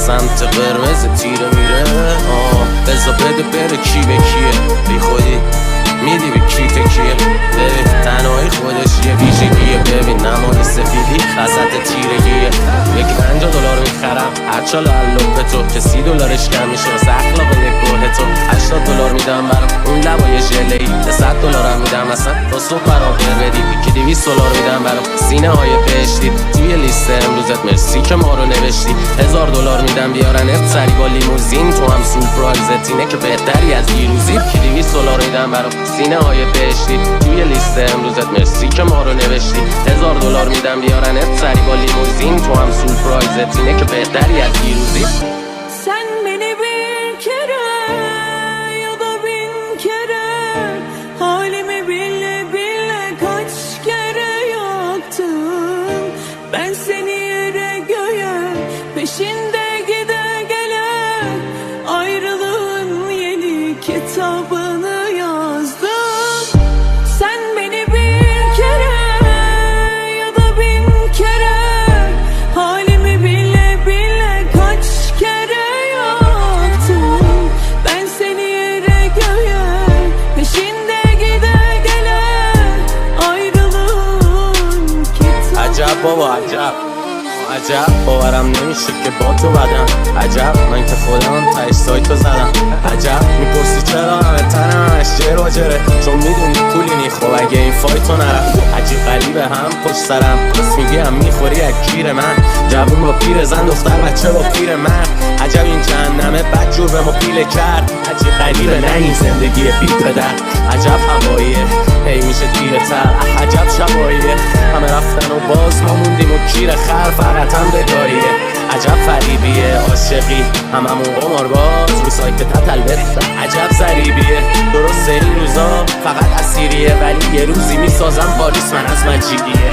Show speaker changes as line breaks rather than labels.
سمت قرمز تیره میره. بزا بده بره کی به کیه، بی خودی میدی به کی تکیه. ببین تنهایی خودش یه ویژگیه، ببین نمای سفیدی خسط تیرگیه. یک $50 میخرم هرچا لالو تو که $30 کم میشه واسه اخلاق یک گوه تو. $80 میدم برام اون لبای ژله‌ای، $100 هم میدم اصلا تا صبح برام بدی. یکی $200 میدم برام سینه های بهشتی. توی لیست امروزت مرسی که ما رو نوشتی. $1000 میدم بیارنت سری با لیموزین، تو هم سورپرایزت اینه که بهتری از دیروزی. یکی $200 میدم برام سینه های بهشتی. توی لیست امروزت مرسی که ما رو نوشتی. $1000 میدم بیارنت سری با لیموزین، تو هم سورپرایزت اینه که بهتری از دیروزی.
Sen beni bir kere ya da bin kere halimi bile bile kaç kere yaktın. Ben seni yere göğe peşinde gide gele ayrılığın yeni kitabını yazdım. Sen beni bir kere ya da bin kere halimi bile bile kaç kere yaktın. Ben seni yere göğe peşinde gide gele ayrılığın kitabı.
عجب بابا عجب عجب باورم نمیشه که با تو بدم. عجب من که خودم تایش سایتو زدم. عجب میپرسی چرا همه تنمش جر و جره، چون میدونی پولینی. خب اگه این فایتو نرفت عجیب غریبه هم پشت سرم پس میگی هم میخوری از گیر من. جوون با پیر زن، دختر بچه با پیر من. عجب این جهنمه بد جور به ما پیله کرد. عجیب غریبه نه این زندگی بی پدر. عجب هواییه هی میشه دیره تر. عجب شباییه همه رفتن و باز ما موندیم و کیر خر فقط هم بگاریه. عجب فریبیه عاشقی هممون قمارباز رو سایت تتلبت. عجب ضریبیه درسته این روزا فقط اسیریه، ولی یه روزی میسازم پاریس من از مجیگیه.